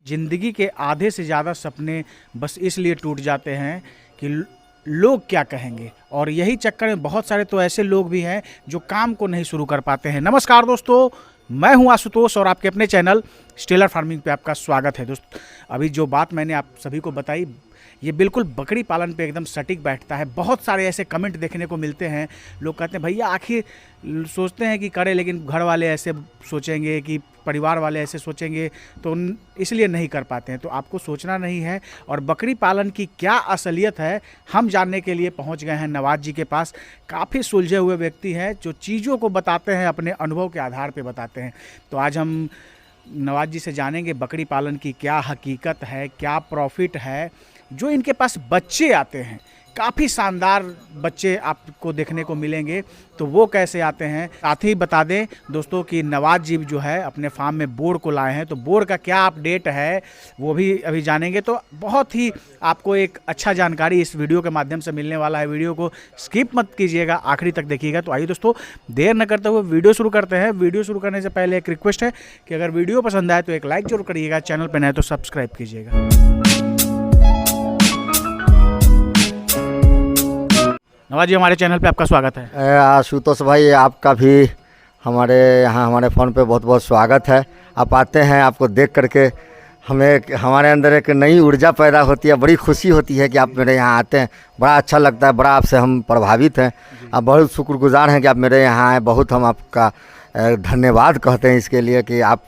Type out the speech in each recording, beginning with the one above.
ज़िंदगी के आधे से ज़्यादा सपने बस इसलिए टूट जाते हैं कि लोग क्या कहेंगे, और यही चक्कर में बहुत सारे तो ऐसे लोग भी हैं जो काम को नहीं शुरू कर पाते हैं। नमस्कार दोस्तों, मैं हूं आशुतोष और आपके अपने चैनल स्टेलर फार्मिंग पे आपका स्वागत है। दोस्त, अभी जो बात मैंने आप सभी को बताई ये बिल्कुल बकरी पालन पे एकदम सटीक बैठता है। बहुत सारे ऐसे कमेंट देखने को मिलते हैं, लोग कहते हैं भैया आखिर सोचते हैं कि करें, लेकिन घर वाले ऐसे सोचेंगे कि परिवार वाले ऐसे सोचेंगे तो इसलिए नहीं कर पाते हैं। तो आपको सोचना नहीं है, और बकरी पालन की क्या असलियत है हम जानने के लिए पहुंच गए हैं नवाज जी के पास। काफ़ी सुलझे हुए व्यक्ति हैं जो चीज़ों को बताते हैं, अपने अनुभव के आधार पे बताते हैं। तो आज हम नवाज जी से जानेंगे बकरी पालन की क्या हकीकत है, क्या प्रॉफिट है। जो इनके पास बच्चे आते हैं, काफ़ी शानदार बच्चे आपको देखने को मिलेंगे, तो वो कैसे आते हैं। साथ ही बता दें दोस्तों कि नवाज जी जो है अपने फार्म में बोर को लाए हैं, तो बोर का क्या अपडेट है वो भी अभी जानेंगे। तो बहुत ही आपको एक अच्छा जानकारी इस वीडियो के माध्यम से मिलने वाला है। वीडियो को स्किप मत कीजिएगा, आखिरी तक देखिएगा। तो आइए दोस्तों, देर न करते हुए वीडियो शुरू करते हैं। वीडियो शुरू करने से पहले एक रिक्वेस्ट है कि अगर वीडियो पसंद आए तो एक लाइक जरूर करिएगा, चैनल पर नए तो सब्सक्राइब कीजिएगा। नवाज जी, हमारे चैनल पे आपका स्वागत है। आशुतोष भाई, आपका भी हमारे यहाँ हमारे फ़ोन पे बहुत बहुत स्वागत है। आप आते हैं, आपको देख करके हमारे अंदर एक नई ऊर्जा पैदा होती है, बड़ी खुशी होती है कि आप मेरे यहाँ आते हैं। बड़ा अच्छा लगता है, बड़ा आपसे हम प्रभावित हैं। आप बहुत शुक्रगुजार हैं कि आप मेरे यहाँ आए। बहुत हम आपका धन्यवाद कहते हैं इसके लिए कि आप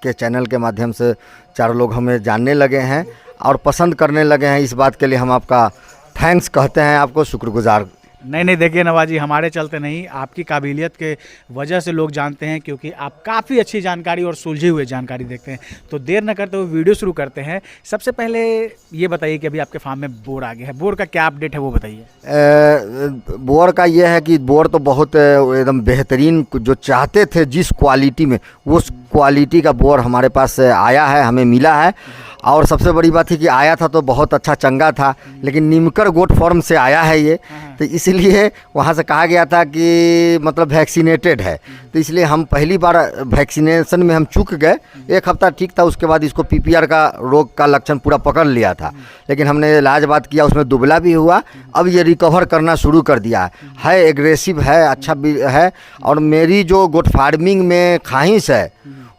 के चैनल के माध्यम से चार लोग हमें जानने लगे हैं और पसंद करने लगे हैं। इस बात के लिए हम आपका थैंक्स कहते हैं, आपको शुक्रगुजार। नहीं देखिए नवाज जी, हमारे चलते नहीं, आपकी काबिलियत के वजह से लोग जानते हैं, क्योंकि आप काफ़ी अच्छी जानकारी और सुलझी हुई जानकारी देखते हैं। तो देर न करते हुए वीडियो शुरू करते हैं। सबसे पहले ये बताइए कि अभी आपके फार्म में बोर आ गया है, बोर का क्या अपडेट है वो बताइए। बोर का ये है कि बोर तो बहुत एकदम बेहतरीन, जो चाहते थे जिस क्वालिटी में, उस क्वालिटी का बोर हमारे पास आया है, हमें मिला है। और सबसे बड़ी बात है कि आया था तो बहुत अच्छा चंगा था, लेकिन नीमकर गोट फार्म से आया है ये, तो इसलिए वहाँ से कहा गया था कि मतलब वैक्सीनेटेड है। तो इसलिए हम पहली बार वैक्सीनेशन में हम चूक गए। एक हफ्ता ठीक था, उसके बाद इसको पीपीआर का रोग का लक्षण पूरा पकड़ लिया था, लेकिन हमने इलाज बात किया, उसमें दुबला भी हुआ। अब ये रिकवर करना शुरू कर दिया है, एग्रेसिव है, अच्छा भी है। और मेरी जो गोट फार्मिंग में ख्वाहिश है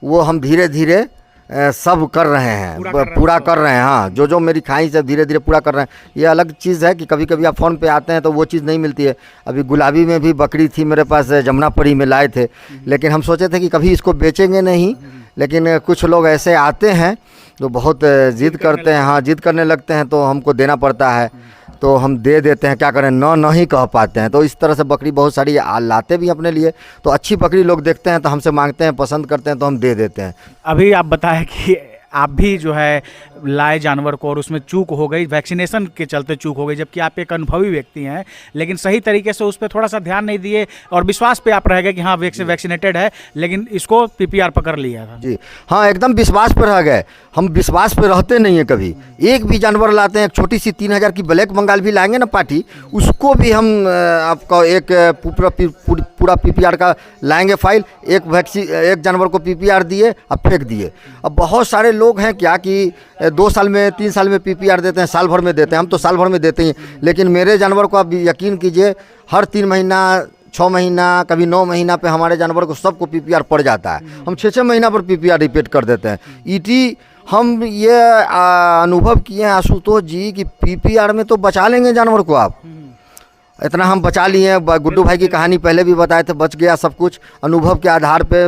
वो हम धीरे धीरे सब कर रहे हैं, पूरा कर रहे हैं। हाँ, जो मेरी ख्वाहिश है धीरे धीरे पूरा कर रहे हैं। ये अलग चीज़ है कि कभी कभी आप फ़ोन पे आते हैं तो वो चीज़ नहीं मिलती है। अभी गुलाबी में भी बकरी थी मेरे पास, जमुनापरी में लाए थे, लेकिन हम सोचे थे कि कभी इसको बेचेंगे नहीं, लेकिन कुछ लोग ऐसे आते हैं जो बहुत जिद करते हैं। हाँ, जिद करने लगते हैं तो हमको देना पड़ता है, तो हम दे देते हैं। क्या करें, नहीं कह पाते हैं। तो इस तरह से बकरी बहुत सारी लाते भी अपने लिए। तो अच्छी बकरी लोग देखते हैं तो हमसे मांगते हैं, पसंद करते हैं तो हम दे देते हैं। अभी आप बताएं कि आप भी जो है लाए जानवर को और उसमें चूक हो गई, वैक्सीनेशन के चलते चूक हो गई, जबकि आप एक अनुभवी व्यक्ति हैं, लेकिन सही तरीके से उस पर थोड़ा सा ध्यान नहीं दिए और विश्वास पे आप रह गए कि हाँ वैक्सीनेटेड है, लेकिन इसको पीपीआर पकड़ लिया था। जी हाँ, एकदम विश्वास पे रह गए। हम विश्वास पे रहते नहीं है कभी। एक भी जानवर लाते हैं, एक छोटी सी 3000 की ब्लैक बंगाल भी लाएंगे ना पाठी, उसको भी हम आपका एक पूरा पीपीआर का लाएंगे फाइल। एक जानवर को पीपीआर दिए, अब फेंक दिए। अब बहुत सारे लोग हैं क्या कि 2 साल में 3 साल में पीपीआर देते हैं, साल भर में देते हैं। हम तो साल भर में देते हैं, लेकिन मेरे जानवर को आप यकीन कीजिए, हर 3 महीना 6 महीना कभी 9 महीना पे हमारे जानवर को सबको पीपीआर पड़ जाता है। हम 6-6 महीना पर पीपीआर रिपीट कर देते हैं। ईटी हम ये अनुभव किए हैं आशुतोष जी कि पीपीआर में तो बचा लेंगे जानवर को आप। इतना हम बचा लिए। गुड्डू भाई की कहानी पहले भी बताए थे, बच गया सब कुछ अनुभव के आधार पे,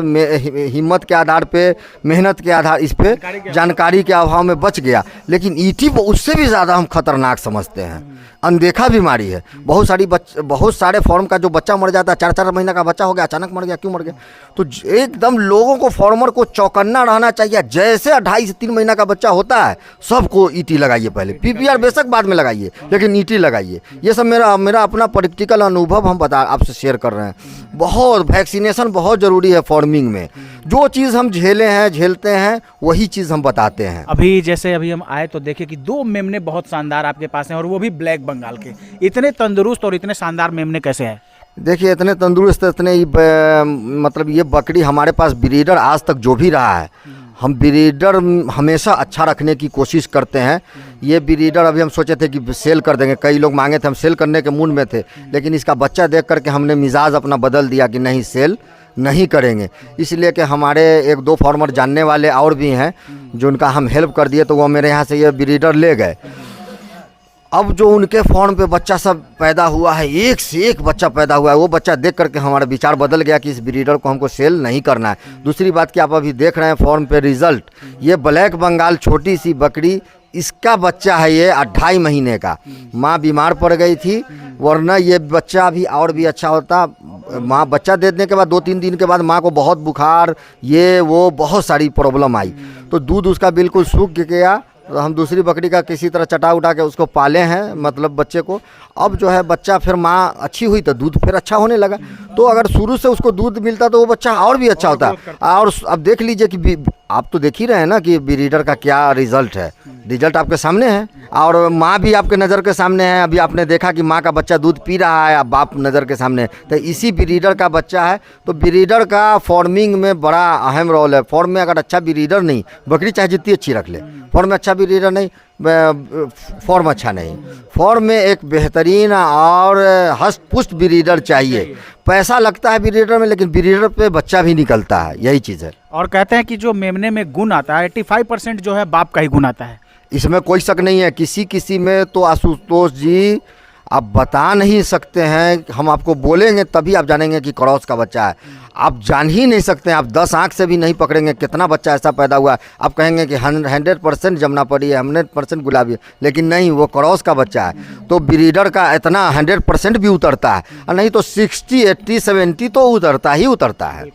हिम्मत के आधार पे, मेहनत के आधार, इस पे जानकारी के अभाव में बच गया। लेकिन ईटी उससे भी ज़्यादा हम खतरनाक समझते हैं, अनदेखा बीमारी है। बहुत सारे फॉर्म का जो बच्चा मर जाता है, 4-4 महीना का बच्चा हो गया, अचानक मर गया, क्यों मर गया? तो एकदम लोगों को, फॉर्मर को चौकन्ना रहना चाहिए। जैसे 2.5 से 3 महीना का बच्चा होता है, सबको ईटी लगाइए पहले। पीपीआर बेशक बाद में लगाइए, लेकिन ईटी लगाइए। ये सब मेरा अपना प्रैक्टिकल अनुभव हम आपसे शेयर कर रहे हैं। बहुत वैक्सीनेशन बहुत ज़रूरी है फार्मिंग में। जो चीज़ हम झेलते हैं वही चीज़ हम बताते हैं। अभी जैसे अभी हम आए तो देखे कि 2 मेमने बहुत शानदार आपके पास हैं, और वो भी ब्लैक बंगाल के। इतने तंदुरुस्त और इतने शानदार मेमने कैसे हैं? देखिए, इतने तंदुरुस्त, इतने मतलब ये बकरी हमारे पास ब्रीडर आज तक जो भी रहा है, हम ब्रीडर हमेशा अच्छा रखने की कोशिश करते हैं। ये ब्रीडर अभी हम सोचे थे कि सेल कर देंगे, कई लोग मांगे थे, हम सेल करने के मूड में थे, लेकिन इसका बच्चा देख करके हमने मिजाज अपना बदल दिया कि नहीं, सेल नहीं करेंगे। इसलिए कि हमारे एक दो फार्मर जानने वाले और भी हैं जो उनका हम हेल्प कर दिए, तो वो मेरे यहाँ से ये ब्रीडर ले गए। अब जो उनके फार्म पे बच्चा सब पैदा हुआ है, एक से एक बच्चा पैदा हुआ है, वो बच्चा देख करके हमारा विचार बदल गया कि इस ब्रीडर को हमको सेल नहीं करना है। दूसरी बात कि आप अभी देख रहे हैं फार्म पे रिजल्ट, ये ब्लैक बंगाल छोटी सी बकरी, इसका बच्चा है ये 2.5 महीने का। माँ बीमार पड़ गई थी, वरना ये बच्चा भी और भी अच्छा होता। माँ बच्चा दे देने के बाद 2-3 दिन के बाद माँ को बहुत बुखार, ये वो बहुत सारी प्रॉब्लम आई, तो दूध उसका बिल्कुल सूख गया। तो हम दूसरी बकरी का किसी तरह चटा उठा के उसको पाले हैं, मतलब बच्चे को। अब जो है बच्चा फिर माँ अच्छी हुई तो दूध फिर अच्छा होने लगा। तो अगर शुरू से उसको दूध मिलता तो वो बच्चा और भी अच्छा होता। और अब देख लीजिए कि आप तो देख ही रहे हैं ना कि ब्रीडर का क्या रिजल्ट है। रिजल्ट आपके सामने है और माँ भी आपके नज़र के सामने है। अभी आपने देखा कि माँ का बच्चा दूध पी रहा है, अब बाप नज़र के सामने है। तो इसी ब्रीडर का बच्चा है। तो ब्रीडर का फॉर्मिंग में बड़ा अहम रोल है। फॉर्म में अगर अच्छा ब्रीडर नहीं, बकरी चाहे जितनी अच्छी रख ले, फॉर्म में अच्छा ब्रीडर नहीं, फॉर्म अच्छा नहीं। फॉर्म में एक बेहतरीन और हष्ट पुष्ट ब्रीडर चाहिए। पैसा लगता है ब्रीडर में, लेकिन ब्रीडर पे बच्चा भी निकलता है, यही चीज़ है। और कहते हैं कि जो मेमने में गुण आता है 85% जो है बाप का ही गुण आता है। इसमें कोई शक नहीं है। किसी किसी में तो आशुतोष जी आप बता नहीं सकते हैं, हम आपको बोलेंगे तभी आप जानेंगे कि क्रॉस का बच्चा है। आप जान ही नहीं सकते हैं, आप 10 आँख से भी नहीं पकड़ेंगे कितना बच्चा ऐसा पैदा हुआ है। आप कहेंगे कि 100% जमुनापारी है, 100% गुलाबी है, लेकिन नहीं, वो क्रॉस का बच्चा है। तो ब्रीडर का इतना 100% भी उतरता है, और नहीं तो 60, 80, 70 तो उतरता ही उतरता है।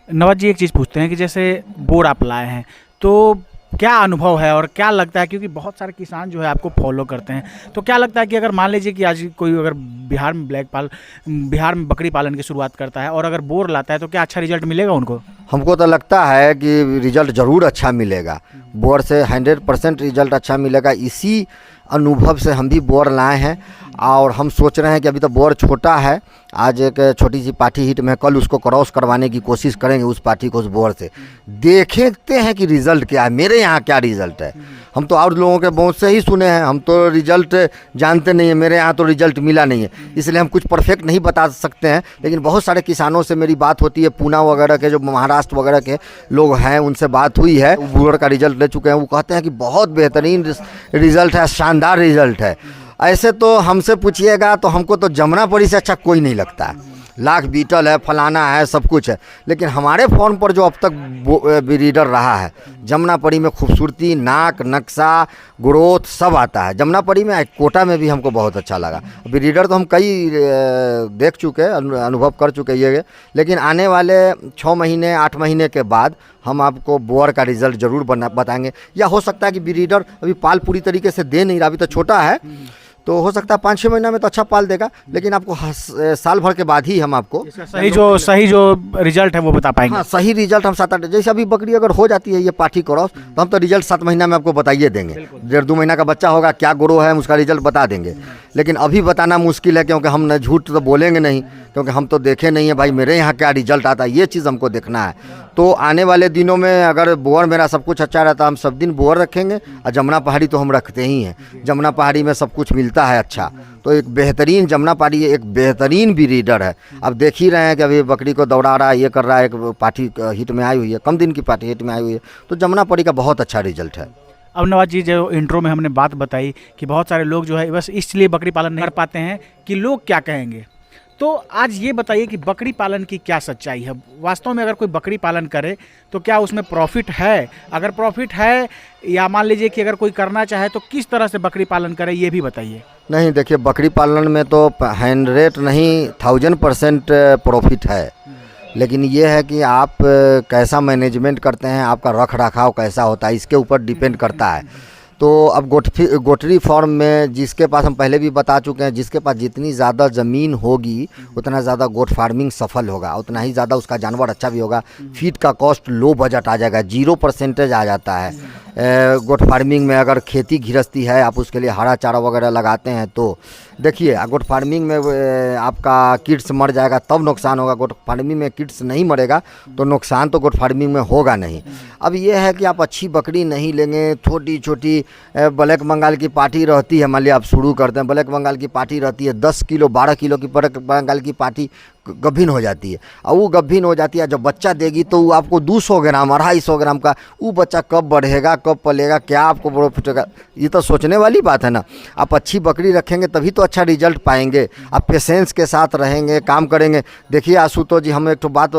नवाज जी, एक चीज़ पूछते हैं कि जैसे बोर आप लाए हैं, तो क्या अनुभव है और क्या लगता है, क्योंकि बहुत सारे किसान जो है आपको फॉलो करते हैं, तो क्या लगता है कि अगर मान लीजिए कि आज कोई अगर बिहार में बकरी पालन की शुरुआत करता है और अगर बोर लाता है, तो क्या अच्छा रिजल्ट मिलेगा उनको? हमको तो लगता है कि रिजल्ट ज़रूर अच्छा मिलेगा। बोर से 100% रिजल्ट अच्छा मिलेगा। इसी अनुभव से हम भी बोर लाए हैं और हम सोच रहे हैं कि अभी तो बोर छोटा है। आज एक छोटी सी पाठी हिट में, कल उसको क्रॉस करवाने की कोशिश करेंगे उस पाठी को उस बोर से। देखते हैं कि रिज़ल्ट क्या है, मेरे यहाँ क्या रिज़ल्ट है। हम तो और लोगों के बहुत से ही सुने हैं, हम तो रिज़ल्ट जानते नहीं हैं। मेरे यहाँ तो रिज़ल्ट मिला नहीं है, इसलिए हम कुछ परफेक्ट नहीं बता सकते हैं। लेकिन बहुत सारे किसानों से मेरी बात होती है, पूना वगैरह के, जो महाराष्ट्र वगैरह के लोग हैं, उनसे बात हुई है, बोर का रिज़ल्ट ले चुके हैं। वो कहते हैं कि बहुत बेहतरीन रिज़ल्ट है, शानदार रिज़ल्ट है। ऐसे तो हमसे पूछिएगा तो हमको तो जमुनापारी से अच्छा कोई नहीं लगता है। लाख बीटल है, फलाना है, सब कुछ है, लेकिन हमारे फार्म पर जो अब तक ब्रीडर रहा है, जमुनापारी में खूबसूरती, नाक, नक्शा, ग्रोथ सब आता है। जमुनापारी में, कोटा में भी हमको बहुत अच्छा लगा। ब्रीडर तो हम कई देख चुके, अनुभव कर चुके ये, लेकिन आने वाले 6 महीने 8 महीने के बाद हम आपको बोर का रिज़ल्ट ज़रूर बताएंगे। या हो सकता है कि ब्रीडर अभी पाल पूरी तरीके से दे नहीं रहा, अभी तो छोटा है, तो हो सकता है 5-6 महीना में तो अच्छा पाल देगा, लेकिन आपको साल भर के बाद ही हम आपको सही जो रिजल्ट है वो बता पाएंगे। हाँ, सही रिजल्ट हम 7-8, जैसे अभी बकरी अगर हो जाती है ये पाठी क्रॉस, तो हम तो रिजल्ट 7 महीना में आपको बताइए देंगे। 1.5-2 महीना का बच्चा होगा, क्या ग्रो है उसका रिजल्ट बता देंगे। लेकिन अभी बताना मुश्किल है, क्योंकि हम न झूठ तो बोलेंगे नहीं, क्योंकि हम तो देखे नहीं है भाई मेरे यहाँ क्या रिजल्ट आता है, ये चीज़ हमको देखना है। तो आने वाले दिनों में अगर बोर मेरा सब कुछ अच्छा रहता, हम सब दिन बोर रखेंगे। और जमुना पहाड़ी तो हम रखते ही हैं, जमुना पहाड़ी में सब कुछ मिलता है अच्छा। तो एक बेहतरीन जमुनापारी एक बेहतरीन ब्रीडर है। अब देख ही रहे हैं कि अभी बकरी को दौड़ा रहा है, ये कर रहा है, एक पाठी हिट में आई हुई है, कम दिन की पाठी हिट में आई हुई है। तो जमुनापारी का बहुत अच्छा रिजल्ट है। अब नवाज जी, जो इंट्रो में हमने बात बताई कि बहुत सारे लोग जो है बस इसलिए बकरी पालन नहीं कर पाते हैं कि लोग क्या कहेंगे, तो आज ये बताइए कि बकरी पालन की क्या सच्चाई है। वास्तव में अगर कोई बकरी पालन करे तो क्या उसमें प्रॉफिट है? अगर प्रॉफिट है, या मान लीजिए कि अगर कोई करना चाहे तो किस तरह से बकरी पालन करे, ये भी बताइए। नहीं, देखिए, बकरी पालन में तो 100 नहीं 1000% प्रॉफिट है, लेकिन ये है कि आप कैसा मैनेजमेंट करते हैं, आपका रख रखाव कैसा होता है, इसके ऊपर डिपेंड करता है। तो अब गोटरी फार्म में, जिसके पास हम पहले भी बता चुके हैं, जिसके पास जितनी ज़्यादा ज़मीन होगी उतना ज़्यादा गोट फार्मिंग सफल होगा, उतना ही ज़्यादा उसका जानवर अच्छा भी होगा। फीड का कॉस्ट लो बजट आ जाएगा, 0% आ जाता है गोट फार्मिंग में। अगर खेती गृहस्थी है, आप उसके लिए हरा चारा वगैरह लगाते हैं तो देखिए गोट फार्मिंग में आपका किड्स मर जाएगा तब नुकसान होगा, गोट फार्मिंग में किड्स नहीं मरेगा तो नुकसान तो गोट फार्मिंग में होगा नहीं। अब ये है कि आप अच्छी बकरी नहीं लेंगे, छोटी छोटी ब्लैक बंगाल की पार्टी रहती है, मान लिया आप शुरू करते हैं, ब्लैक बंगाल की पार्टी रहती है 10 किलो 12 किलो की ब्लैक बंगाल की पार्टी गभीन हो जाती है, और वो गभीन हो जाती है जब बच्चा देगी तो वो आपको 200 ग्राम 250 ग्राम का वो बच्चा कब बढ़ेगा कब पलेगा क्या आपको प्रॉफिट होगा, ये तो सोचने वाली बात है ना। आप अच्छी बकरी रखेंगे तभी तो अच्छा रिजल्ट पाएंगे, आप पेशेंस के साथ रहेंगे काम करेंगे। देखिए आशुतोष जी, हम एक तो बात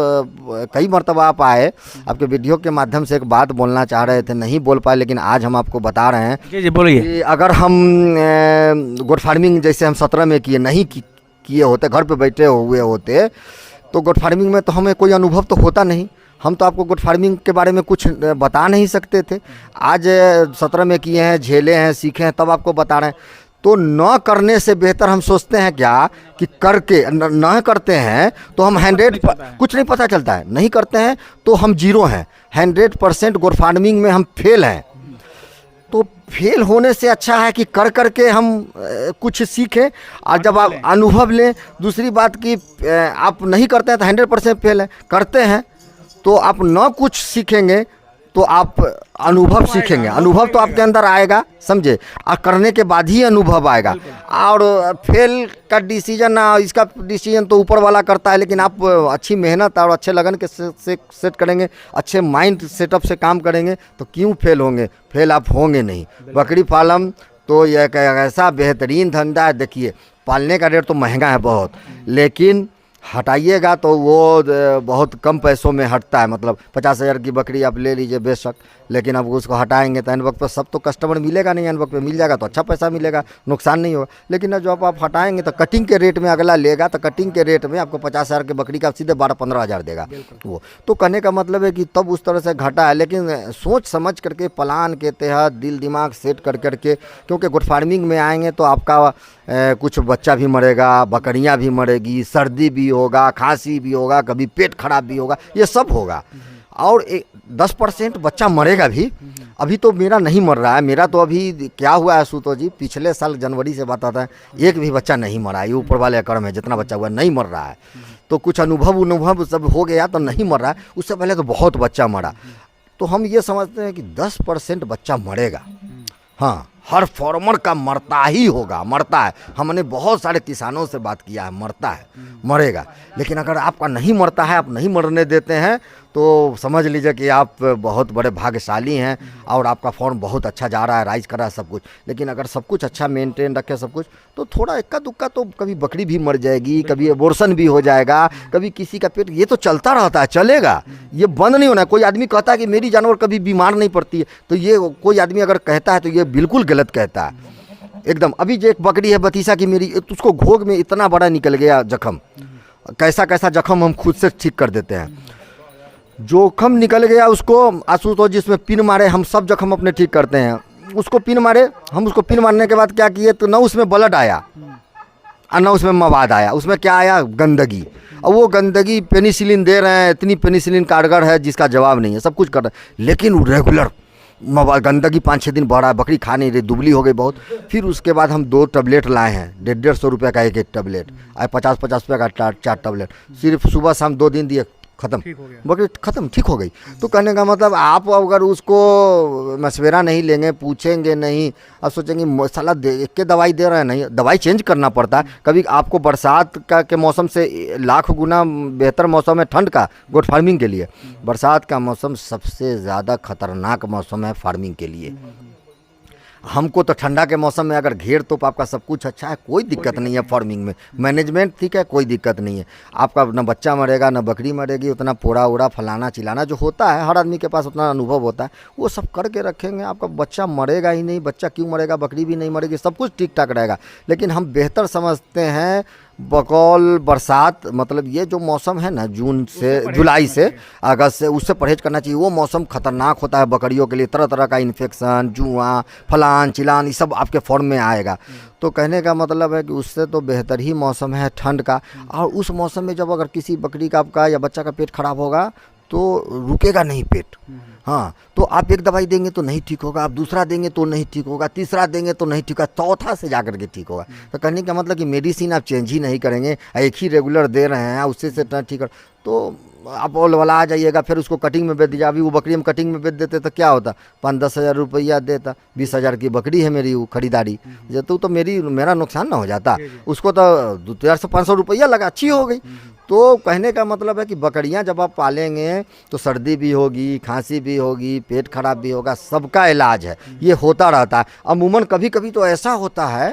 कई मरतबा आप आए, आपके वीडियो के माध्यम से एक बात बोलना चाह रहे थे, नहीं बोल पाए, लेकिन आज हम आपको बता रहे हैं जी बोलिए कि अगर हम गोट फार्मिंग जैसे हम 17 में किए नहीं किए होते, घर पे बैठे हुए होते, तो गोट फार्मिंग में तो हमें कोई अनुभव तो होता नहीं, हम तो आपको गोट फार्मिंग के बारे में कुछ बता नहीं सकते थे। आज 17 में किए हैं, झेले हैं, सीखे हैं, तब आपको बता रहे हैं। तो न करने से बेहतर हम सोचते हैं क्या कि करके न करते हैं तो हम 100 कुछ नहीं पता चलता है, नहीं करते हैं तो हम 0 हैं, 100% गोट फार्मिंग में हम फेल हैं। तो फेल होने से अच्छा है कि कर करके हम कुछ सीखें, और जब आप अनुभव लें। दूसरी बात कि आप नहीं करते हैं तो 100% फेल है, करते हैं तो आप न कुछ सीखेंगे तो आप अनुभव सीखेंगे, अनुभव तो आपके अंदर आएगा, समझे, और करने के बाद ही अनुभव आएगा। और फेल का डिसीजन, इसका डिसीजन तो ऊपर वाला करता है, लेकिन आप अच्छी मेहनत और अच्छे लगन के से सेट करेंगे, अच्छे माइंड सेटअप से काम करेंगे तो क्यों फेल होंगे, फेल आप होंगे नहीं। बकरी पालन तो यह एक ऐसा बेहतरीन धंधा है। देखिए पालने का रेट तो महंगा है बहुत, लेकिन हटाइएगा तो वो बहुत कम पैसों में हटता है। मतलब 50,000 की बकरी आप ले लीजिए बेशक, लेकिन अब उसको हटाएंगे तो एन वक्त पर सब तो कस्टमर मिलेगा नहीं, एन वक्त पे मिल जाएगा तो अच्छा पैसा मिलेगा, नुकसान नहीं होगा। लेकिन जब आप हटाएंगे तो कटिंग के रेट में अगला लेगा, तो कटिंग के रेट में आपको 50,000 की बकरी का सीधे 12-15 हज़ार देगा वो। तो कहने का मतलब है कि तब उस तरह से घटा है, लेकिन सोच समझ करके प्लान के तहत दिल दिमाग सेट कर करके, क्योंकि गोट फार्मिंग में आएंगे तो आपका कुछ बच्चा भी मरेगा, बकरियां भी मरेगी, सर्दी भी होगा, खांसी भी होगा, कभी पेट खराब भी होगा, ये सब होगा। और 10% बच्चा मरेगा भी। अभी तो मेरा नहीं मर रहा है, मेरा तो अभी क्या हुआ है सुतो जी, पिछले साल जनवरी से बताता है एक भी बच्चा नहीं मरा है, ये ऊपर वाले कर्म है, जितना बच्चा हुआ नहीं मर रहा है। तो कुछ अनुभव सब हो गया तो नहीं मर रहा है, उससे पहले तो बहुत बच्चा मरा। तो हम ये समझते हैं कि 10% बच्चा मरेगा, हाँ हर फार्मर का मरता ही होगा, मरता है। हमने बहुत सारे किसानों से बात किया है, मरता है, मरेगा। लेकिन अगर आपका नहीं मरता है, आप नहीं मरने देते हैं, तो समझ लीजिए कि आप बहुत बड़े भाग्यशाली हैं और आपका फॉर्म बहुत अच्छा जा रहा है, राइज कर रहा है सब कुछ। लेकिन अगर सब कुछ अच्छा मेंटेन रखे सब कुछ, तो थोड़ा इक्का दुक्का तो कभी बकरी भी मर जाएगी, कभी एबॉर्शन भी हो जाएगा, कभी किसी का पेट, ये तो चलता रहता है, चलेगा, ये बंद नहीं होना। कोई आदमी कहता है कि मेरी जानवर कभी बीमार नहीं पड़ती है, तो ये कोई आदमी अगर कहता है तो ये बिल्कुल गलत कहता है एकदम। अभी जो एक बकरी है बतीसा की मेरी, उसको घोग में इतना बड़ा निकल गया जख्म, कैसा कैसा जख्म हम खुद से ठीक कर देते हैं। जोखम निकल गया उसको, आशुतोष जिसमें पिन मारे, हम सब जख्म अपने ठीक करते हैं। उसको पिन मारे, हम उसको पिन मारने के बाद क्या किए, तो ना उसमें ब्लड आया और ना उसमें मवाद आया, उसमें क्या आया, गंदगी। और वो गंदगी पेनिसिलिन दे रहे हैं, इतनी पेनिसिलिन कारगर है जिसका जवाब नहीं है, सब कुछ कर रहे हैं, लेकिन रेगुलर गंदगी 5-6 दिन बढ़ा है, बकरी खा नहीं रही, दुबली हो गई बहुत। फिर उसके बाद हम 2 टैबलेट लाए हैं, 150 रुपये का एक टैबलेट, 50-50 रुपये का 4 टैबलेट, सिर्फ सुबह शाम 2 दिन दिए, खत्म, बकरी खत्म, ठीक हो गई। तो कहने का मतलब आप अगर उसको मशवरा नहीं लेंगे, पूछेंगे नहीं, अब सोचेंगे साला एक के दवाई दे रहे हैं, नहीं, दवाई चेंज करना पड़ता है। कभी आपको बरसात का के मौसम से लाख गुना बेहतर मौसम है ठंड का गोट फार्मिंग के लिए। बरसात का मौसम सबसे ज़्यादा खतरनाक मौसम है फार्मिंग के लिए। हमको तो ठंडा के मौसम में अगर घेर तो आपका सब कुछ अच्छा है, कोई दिक्कत नहीं है फार्मिंग में, मैनेजमेंट ठीक है, कोई दिक्कत नहीं है। आपका ना बच्चा मरेगा ना बकरी मरेगी, उतना पोड़ा उड़ा फलाना चिलाना जो होता है, हर आदमी के पास उतना अनुभव होता है, वो सब करके रखेंगे, आपका बच्चा मरेगा ही नहीं। बच्चा क्यों मरेगा, बकरी भी नहीं मरेगी, सब कुछ ठीक ठाक रहेगा। लेकिन हम बेहतर समझते हैं बकौल बरसात, मतलब ये जो मौसम है ना, जून से जुलाई से अगस्त से, उससे परहेज करना चाहिए। वो मौसम खतरनाक होता है बकरियों के लिए, तरह तरह का इन्फेक्शन, जुआ, फलान चिलान, ये सब आपके फॉर्म में आएगा। तो कहने का मतलब है कि उससे तो बेहतर ही मौसम है ठंड का। और उस मौसम में जब अगर किसी बकरी का आपका या बच्चा का पेट खराब होगा तो रुकेगा नहीं पेट। हाँ, तो आप एक दवाई देंगे तो नहीं ठीक होगा, आप दूसरा देंगे तो नहीं ठीक होगा, तीसरा देंगे तो नहीं ठीक होगा, चौथा से जाकर के ठीक होगा। तो कहने का मतलब कि मेडिसिन आप चेंज ही नहीं करेंगे, एक ही रेगुलर दे रहे हैं, उससे से ठीक कर, तो आप ओल वाला आ जाइएगा, फिर उसको कटिंग में बेच दीजिए। अभी वो बकरी हम कटिंग में बेच देते तो क्या होता, 5-10 हज़ार रुपया देता, 20 हज़ार की बकरी है मेरी वो खरीदारी, तो मेरा नुकसान ना हो जाता, उसको तो 2,000 से 500 रुपया लगा, अच्छी हो गई। तो कहने का मतलब है कि बकरियां जब आप पालेंगे तो सर्दी भी होगी, खांसी भी होगी, पेट खराब भी होगा, सबका इलाज है, ये होता रहता है। अमूमन कभी कभी तो ऐसा होता है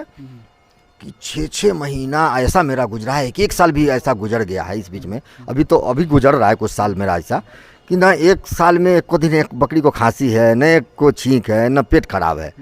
कि 6-6 महीना ऐसा मेरा गुजरा है, 1 साल भी ऐसा गुजर गया है इस बीच में, अभी गुजर रहा है कुछ साल मेरा ऐसा कि ना 1 साल में एक को दिन एक बकरी को खांसी है, न एक को छींक है, न पेट खराब है,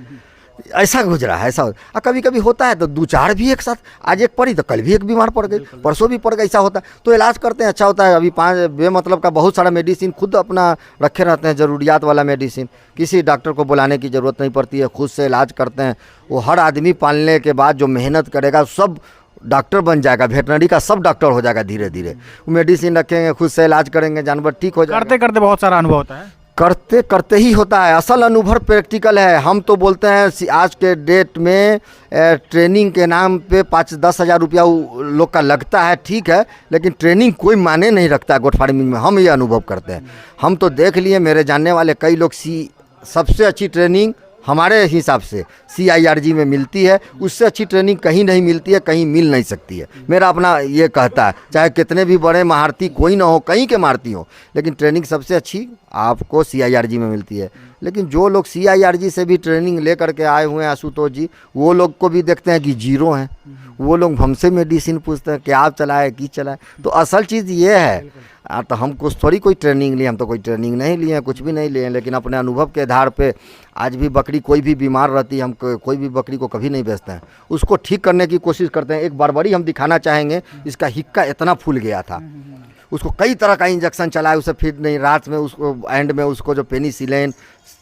ऐसा गुजरा है। ऐसा कभी कभी होता है तो 2-4 भी एक साथ, आज एक पड़ी तो कल भी एक बीमार पड़ गई, परसों भी पड़ गई, ऐसा होता है। तो इलाज करते हैं, अच्छा होता है। अभी 5 बेमतलब का बहुत सारा मेडिसिन खुद अपना रखे रहते हैं, ज़रूरियात वाला मेडिसिन, किसी डॉक्टर को बुलाने की ज़रूरत नहीं पड़ती है, खुद से इलाज करते हैं। वो हर आदमी पालने के बाद जो मेहनत करेगा सब डॉक्टर बन जाएगा, वेटनरी का सब डॉक्टर हो जाएगा धीरे धीरे। वो मेडिसिन रखेंगे, खुद से इलाज करेंगे, जानवर ठीक हो जाएगा। करते करते बहुत सारा अनुभव होता है, करते करते ही होता है, असल अनुभव प्रैक्टिकल है। हम तो बोलते हैं आज के डेट में ट्रेनिंग के नाम पे 5-10 हज़ार रुपया लोग का लगता है, ठीक है, लेकिन ट्रेनिंग कोई माने नहीं रखता है गोट फार्मिंग में। हम ये अनुभव करते हैं, हम तो देख लिए, मेरे जानने वाले कई लोग सबसे अच्छी ट्रेनिंग हमारे हिसाब से CIRG में मिलती है, उससे अच्छी ट्रेनिंग कहीं नहीं मिलती है, कहीं मिल नहीं सकती है। मेरा अपना ये कहता है, चाहे कितने भी बड़े महारथी कोई ना हो, कहीं के महारथी हो, लेकिन ट्रेनिंग सबसे अच्छी आपको CIRG में मिलती है। लेकिन जो लोग CIRG से भी ट्रेनिंग ले करके आए हुए हैं आशुतोष जी, वो लोग को भी देखते हैं कि जीरो हैं, वो लोग हमसे मेडिसिन पूछते हैं कि आप चलाए कि चलाए। तो असल चीज़ ये है, तो हम कुछ थोड़ी कोई ट्रेनिंग लिए, हम तो कोई ट्रेनिंग नहीं लिए हैं, कुछ भी नहीं लिए हैं, लेकिन अपने अनुभव के आधार पे आज भी बकरी कोई भी बीमार रहती है, हम कोई भी बकरी को कभी नहीं बेचते हैं, उसको ठीक करने की कोशिश करते हैं। एक बड़ी हम दिखाना चाहेंगे, इसका हिक्का इतना फूल गया था, उसको कई तरह का इंजेक्शन चलाया, उसे फिट नहीं, रात में उसको एंड में उसको जो पेनिसिलिन,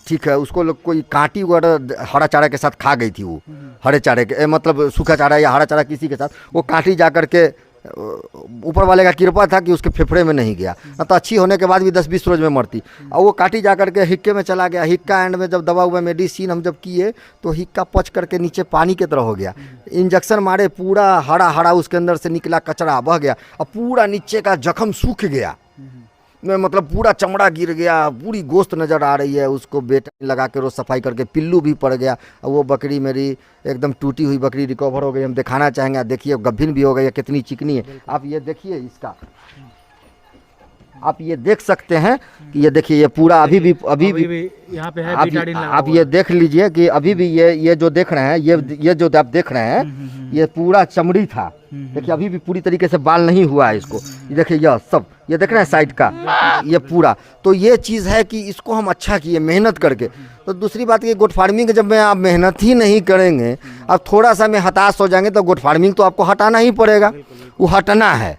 ठीक है, उसको लोग कोई कांटी वगैरह हरा चारा के साथ खा गई थी, वो हरे चारे के मतलब सूखा चारा या हरा चारा किसी के साथ, वो कांटी जा करके ऊपर वाले का कृपा था कि उसके फेफड़े में नहीं गया, तो अच्छी होने के बाद भी 10-20 रोज में मरती, और वो काटी जा करके हिक्के में चला गया। हिक्का एंड में जब दबा हुआ मेडिसिन हम जब किए तो हिक्का पच करके नीचे पानी की तरह हो गया, इंजेक्शन मारे पूरा हरा हरा उसके अंदर से निकला कचरा बह गया, और पूरा नीचे का जख्म सूख गया, मतलब पूरा चमड़ा गिर गया, पूरी गोश्त नज़र आ रही है। उसको बेटा लगा के रोज सफाई करके पिल्लू भी पड़ गया, और वो बकरी मेरी एकदम टूटी हुई बकरी रिकवर हो गई। हम दिखाना चाहेंगे, देखिए गभीन भी हो गई है, कितनी चिकनी है। आप ये देखिए इसका, आप ये देख सकते हैं कि ये देखिए ये पूरा अभी भी यहाँ पे है, आप ये देख लीजिए कि अभी भी ये जो देख रहे हैं, ये जो आप देख रहे हैं, ये पूरा चमड़ी था। देखिए अभी भी पूरी तरीके से बाल नहीं हुआ है इसको, ये देखिए यह सब, ये देख रहे हैं साइड का, ये पूरा। तो ये चीज़ है कि इसको हम अच्छा किए मेहनत करके। तो दूसरी बात ये, गोट फार्मिंग जब में आप मेहनत ही नहीं करेंगे, अब थोड़ा सा में हताश हो जाएंगे, तो गोट फार्मिंग तो आपको हटाना ही पड़ेगा, वो हटना है।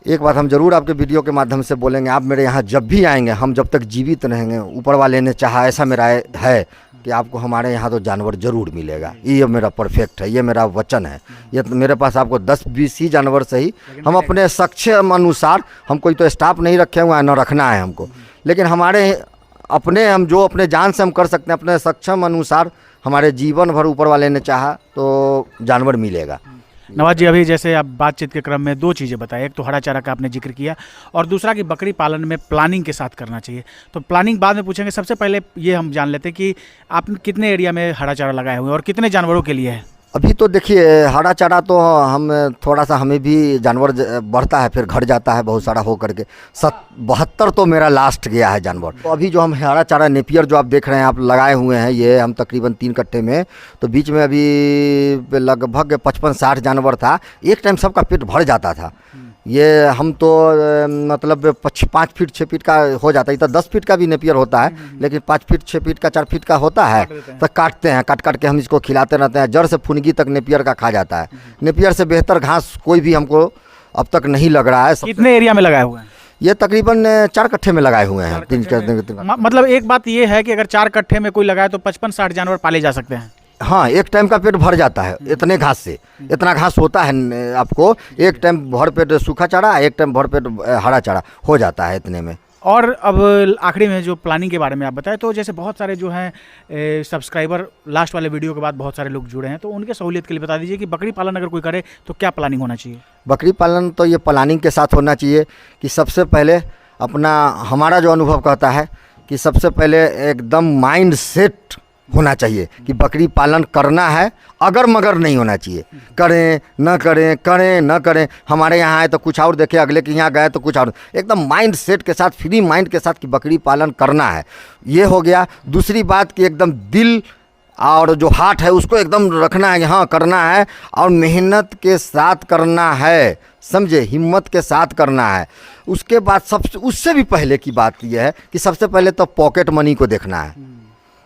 एक बात हम जरूर आपके वीडियो के माध्यम से बोलेंगे, आप मेरे यहाँ जब भी आएंगे, हम जब तक जीवित रहेंगे, ऊपर वाले ने चाहा, ऐसा मेरा है कि आपको हमारे यहाँ तो जानवर जरूर मिलेगा। ये मेरा परफेक्ट है, ये मेरा वचन है। ये तो मेरे पास आपको 10-20 ही जानवर से ही, हम अपने सक्षम अनुसार, हम कोई तो स्टाफ नहीं रखे हुए हैं, न रखना है हमको, लेकिन हमारे हम जो अपने जान से हम कर सकते हैं, अपने सक्षम अनुसार हमारे जीवन भर ऊपर वाले ने चाहा तो जानवर मिलेगा। नवाज जी, अभी जैसे आप बातचीत के क्रम में 2 चीज़ें बताई, एक तो हरा चारा का आपने जिक्र किया, और दूसरा कि बकरी पालन में प्लानिंग के साथ करना चाहिए। तो प्लानिंग बाद में पूछेंगे, सबसे पहले ये हम जान लेते हैं कि आप कितने एरिया में हरा चारा लगाए हुए हैं और कितने जानवरों के लिए है? अभी तो देखिए हरा चारा तो हम थोड़ा सा, हमें भी जानवर बढ़ता है फिर घट जाता है बहुत सारा हो करके, 72 तो मेरा लास्ट गया है जानवर। तो अभी जो हम हरा चारा नेपियर जो आप देख रहे हैं, आप लगाए हुए हैं, ये हम तकरीबन 3 कट्टे में, तो बीच में अभी लगभग 55-60 जानवर था। एक टाइम सबका पेट भर जाता था। ये हम तो मतलब 5 फीट 6 फीट का हो जाता है, तो 10 फीट का भी नेपियर होता है, लेकिन 5 फीट 6 फीट का 4 फीट का होता है, तो काटते हैं, काट के हम इसको खिलाते रहते हैं। जड़ से फुनगी तक नेपियर का खा जाता है। नेपियर से बेहतर घास कोई भी हमको अब तक नहीं लग रहा है। कितने एरिया में लगाए हुए हैं? ये तकरीबन 4 कट्ठे में लगाए हुए हैं। 3 मतलब एक बात ये है कि अगर 4 कट्ठे में कोई लगाए तो 55-60 जानवर पाले जा सकते हैं। हाँ, एक टाइम का पेट भर जाता है इतने घास से। इतना घास होता है आपको, एक टाइम भर पेट सूखा चारा, एक टाइम भर पेट हरा चारा हो जाता है इतने में। और अब आखिरी में जो प्लानिंग के बारे में आप बताएं, तो जैसे बहुत सारे जो हैं सब्सक्राइबर लास्ट वाले वीडियो के बाद बहुत सारे लोग जुड़े हैं, तो उनके सहूलियत के लिए बता दीजिए कि बकरी पालन अगर कोई करे तो क्या प्लानिंग होना चाहिए? बकरी पालन तो ये प्लानिंग के साथ होना चाहिए कि सबसे पहले अपना, हमारा जो अनुभव कहता है कि सबसे पहले एकदम माइंड सेट होना चाहिए कि बकरी पालन करना है, अगर मगर नहीं होना चाहिए। करें न करें, करें न करें, हमारे यहाँ आए तो कुछ और देखे, अगले के यहाँ गए तो कुछ और। एकदम माइंड सेट के साथ, फ्री माइंड के साथ कि बकरी पालन करना है, ये हो गया। दूसरी बात कि एकदम दिल और जो हार्ट है उसको एकदम रखना है, हाँ करना है, और मेहनत के साथ करना है, समझे, हिम्मत के साथ करना है। उसके बाद सबसे, उससे भी पहले की बात यह है कि सबसे पहले तो पॉकेट मनी को देखना है,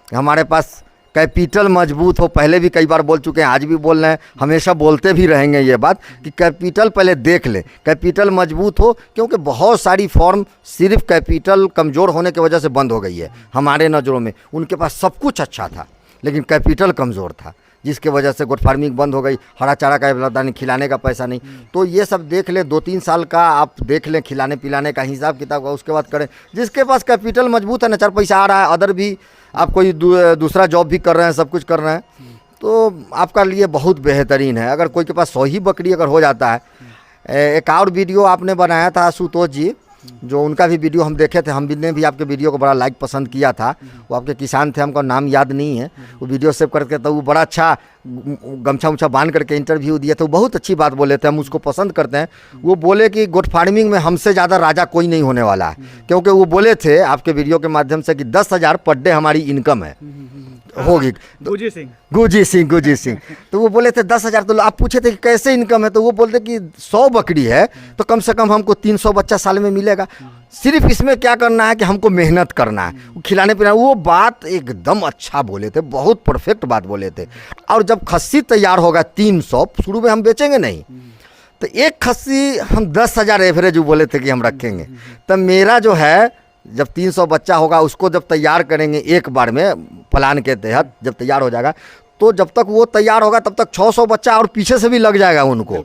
हमारे पास कैपिटल मजबूत हो। पहले भी कई बार बोल चुके हैं, आज भी बोल रहे हैं, हमेशा बोलते भी रहेंगे ये बात कि कैपिटल पहले देख लें, कैपिटल मजबूत हो। क्योंकि बहुत सारी फॉर्म सिर्फ कैपिटल कमज़ोर होने की वजह से बंद हो गई है हमारे नज़रों में। उनके पास सब कुछ अच्छा था लेकिन कैपिटल कमज़ोर था, जिसके वजह से गोट फार्मिंग बंद हो गई, हरा चारा का पता नहीं, खिलाने का पैसा नहीं। तो ये सब देख लें, 2-3 साल का आप देख लें खिलाने पिलाने का हिसाब किताब का, उसके बाद करें। जिसके पास कैपिटल मजबूत है, न 4 पैसा आ रहा है, अदर भी आप कोई दूसरा जॉब भी कर रहे हैं, सब कुछ कर रहे हैं, तो आपका लिए बहुत बेहतरीन है। अगर कोई के पास 100 ही बकरी अगर हो जाता है। एक और वीडियो आपने बनाया था आशुतोष जी, जो उनका भी वीडियो हम देखे थे, हम ने भी आपके वीडियो को बड़ा लाइक पसंद किया था। वो आपके किसान थे, हमको नाम याद नहीं है, वो वीडियो सेव करके, तो वो बड़ा अच्छा गमछा उमछा बांध करके इंटरव्यू दिए थे, वो बहुत अच्छी बात बोले थे, हम उसको पसंद करते हैं। वो बोले कि गोट फार्मिंग में हमसे ज़्यादा राजा कोई नहीं होने वाला है, क्योंकि वो बोले थे आपके वीडियो के माध्यम से कि 10,000 पर डे हमारी इनकम है होगी। गुरजीत सिंह तो वो बोले थे 10,000। तो आप पूछे थे कि कैसे इनकम है, तो वो बोलते कि 100 बकरी है तो कम से कम हमको 300 बच्चा साल में मिलेगा। सिर्फ इसमें क्या करना है कि हमको मेहनत करना है, खिलाने पिलाने। वो बात एकदम अच्छा बोले थे, बहुत परफेक्ट बात बोले थे। और जब खस्सी तैयार होगा 300, शुरू में हम बेचेंगे नहीं, तो एक खस्सी हम 10,000 एवरेज बोले थे कि हम रखेंगे। तब मेरा जो है, जब 300 बच्चा होगा उसको जब तैयार करेंगे एक बार में प्लान के तहत, जब तैयार हो जाएगा, तो जब तक वो तैयार होगा तब तक 600 बच्चा और पीछे से भी लग जाएगा उनको।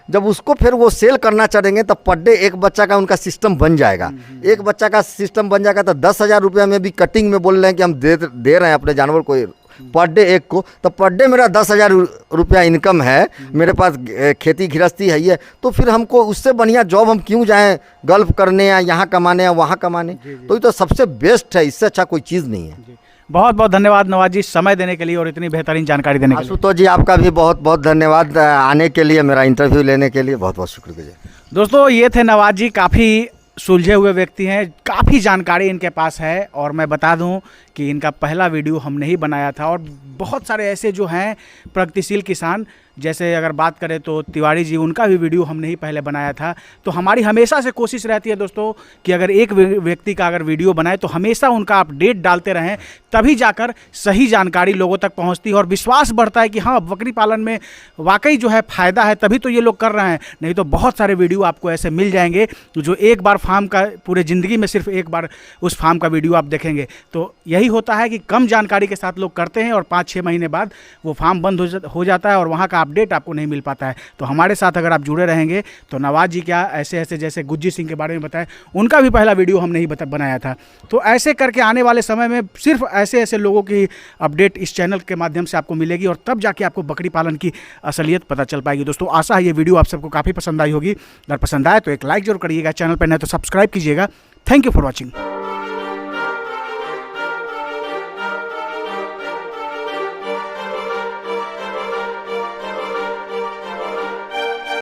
जब उसको फिर वो सेल करना चाहेंगे तब पर डे एक बच्चा का उनका सिस्टम बन जाएगा। एक बच्चा का सिस्टम बन जाएगा तो 10,000 रुपये में भी कटिंग में बोल रहे हैं कि हम दे रहे हैं अपने जानवर को पर डे एक को, तो पर डे मेरा 10,000 रुपया इनकम है, मेरे पास खेती गृहस्थी है ये, तो फिर हमको उससे बढ़िया जॉब हम क्यों जाएं गल्फ करने या यहाँ कमाने या वहाँ कमाने। तो ये तो सबसे बेस्ट है, इससे अच्छा कोई चीज़ नहीं है। बहुत बहुत धन्यवाद नवाज जी, समय देने के लिए और इतनी बेहतरीन जानकारी देने के लिए। आशुतोष जी आपका भी बहुत बहुत धन्यवाद आने के लिए, मेरा इंटरव्यू लेने के लिए बहुत बहुत शुक्रिया। दोस्तों ये थे नवाज जी, काफ़ी सुलझे हुए व्यक्ति हैं, काफ़ी जानकारी इनके पास है। और मैं बता दूं कि इनका पहला वीडियो हमने ही बनाया था, और बहुत सारे ऐसे जो हैं प्रगतिशील किसान, जैसे अगर बात करें तो तिवारी जी, उनका भी वीडियो हमने ही पहले बनाया था। तो हमारी हमेशा से कोशिश रहती है दोस्तों कि अगर एक व्यक्ति का अगर वीडियो बनाए तो हमेशा उनका अपडेट डालते रहें, तभी जाकर सही जानकारी लोगों तक पहुंचती है और विश्वास बढ़ता है कि हाँ बकरी पालन में वाकई जो है फ़ायदा है, तभी तो ये लोग कर रहे हैं। नहीं तो बहुत सारे वीडियो आपको ऐसे मिल जाएंगे जो एक बार फार्म का, पूरे ज़िंदगी में सिर्फ एक बार उस फार्म का वीडियो आप देखेंगे। तो यही होता है कि कम जानकारी के साथ लोग करते हैं और 5-6 महीने बाद वो फार्म बंद हो जाता है और वहाँ का अपडेट आपको नहीं मिल पाता है। तो हमारे साथ अगर आप जुड़े रहेंगे तो नवाज जी क्या ऐसे ऐसे, जैसे गुरजीत सिंह के बारे में बताएं, उनका भी पहला वीडियो हमने ही बनाया था। तो ऐसे करके आने वाले समय में सिर्फ ऐसे ऐसे लोगों की अपडेट इस चैनल के माध्यम से आपको मिलेगी और तब जाके आपको बकरी पालन की असलियत पता चल पाएगी। दोस्तों आशा है ये वीडियो आप सबको काफ़ी पसंद आई होगी। अगर पसंद आए तो एक लाइक जरूर करिएगा, चैनल पर नहीं तो सब्सक्राइब कीजिएगा। Thank you for watching.